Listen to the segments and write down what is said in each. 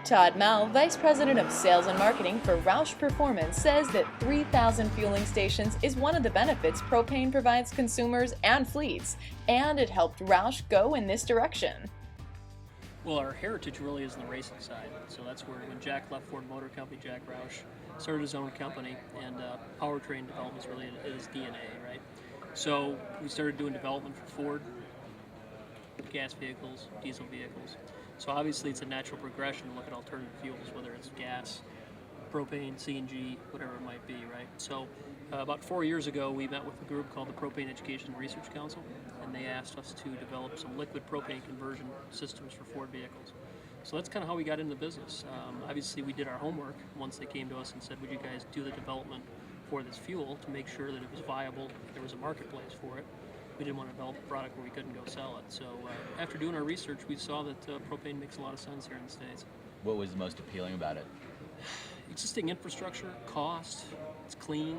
Todd Mouw, Vice President of Sales and Marketing for Roush Performance, says that 3,000 fueling stations is one of the benefits propane provides consumers and fleets, and it helped Roush go in this direction. Well, our heritage really is in the racing side. So that's where when Jack left Ford Motor Company, Jack Roush started his own company, and powertrain development is really his DNA, right? So we started doing development for Ford, gas vehicles, diesel vehicles. So obviously it's a natural progression to look at alternative fuels, whether it's gas, propane, CNG, whatever it might be, right? So about 4 years ago, we met with a group called the Propane Education and Research Council, and they asked us to develop some liquid propane conversion systems for Ford vehicles. So that's kind of how we got into the business. Obviously, we did our homework once they came to us and said, would you guys do the development for this fuel to make sure that it was viable, there was a marketplace for it. We didn't want to develop a product where we couldn't go sell it. So after doing our research, we saw that propane makes a lot of sense here in the States. What was most appealing about it? Existing infrastructure, cost, it's clean,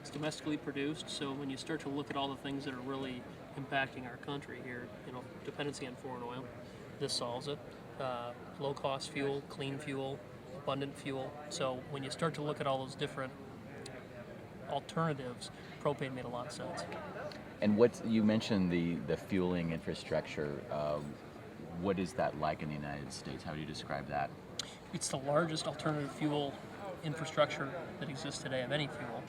it's domestically produced. So when you start to look at all the things that are really impacting our country here, dependency on foreign oil, this solves it. Low cost fuel, clean fuel, abundant fuel. So when you start to look at all those different alternatives, propane made a lot of sense. And what you mentioned the fueling infrastructure. What is that like in the United States? How do you describe that? It's the largest alternative fuel infrastructure that exists today of any fuel.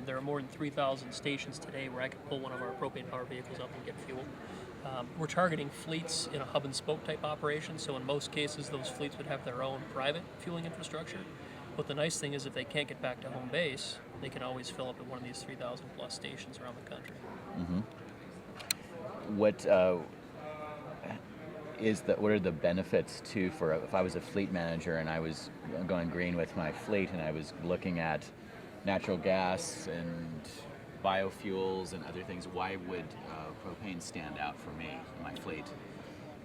There are more than 3,000 stations today where I can pull one of our propane powered vehicles up and get fuel. We're targeting fleets in a hub and spoke type operation, so in most cases those fleets would have their own private fueling infrastructure. But the nice thing is if they can't get back to home base, they can always fill up at one of these 3,000 plus stations around the country. Mm-hmm. What are the benefits too for if I was a fleet manager and I was going green with my fleet and I was looking at natural gas and biofuels and other things? Why would propane stand out for me, my fleet?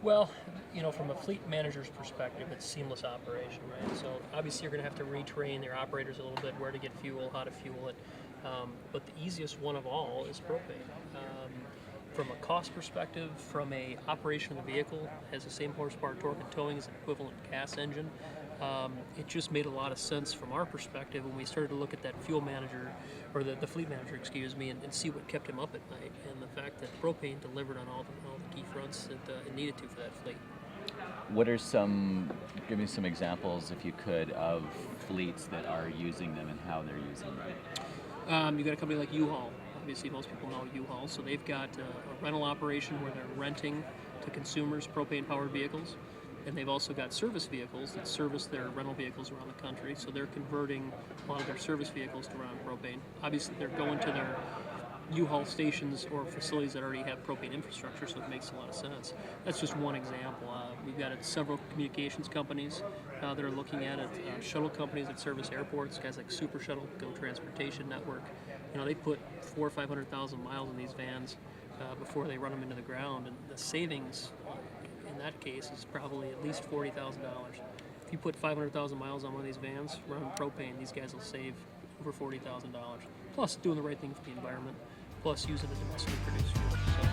Well, from a fleet manager's perspective, it's seamless operation, right? So obviously you're going to have to retrain their operators a little bit where to get fuel, how to fuel it. But the easiest one of all is propane. From a cost perspective, from a operation of the vehicle, has the same horsepower, torque, and towing as an equivalent gas engine. It just made a lot of sense from our perspective when we started to look at that fuel manager, or the fleet manager, and see what kept him up at night, and the fact that propane delivered on all the key fronts that it needed to for that fleet. Give me some examples, if you could, of fleets that are using them and how they're using them. You've got a company like U-Haul. Obviously, most people know U-Haul. So they've got a rental operation where they're renting to consumers propane-powered vehicles. And they've also got service vehicles that service their rental vehicles around the country. So they're converting a lot of their service vehicles to run on propane. Obviously, they're going to their U-Haul stations or facilities that already have propane infrastructure, so it makes a lot of sense. That's just one example. We've got several communications companies that are looking at it, shuttle companies that service airports, guys like Super Shuttle, Go Transportation Network. They put 400,000 or 500,000 miles in these vans before they run them into the ground, and the savings in that case is probably at least $40,000. If you put 500,000 miles on one of these vans running propane, these guys will save over $40,000. Plus doing the right thing for the environment, plus using a domestically produced fuel. So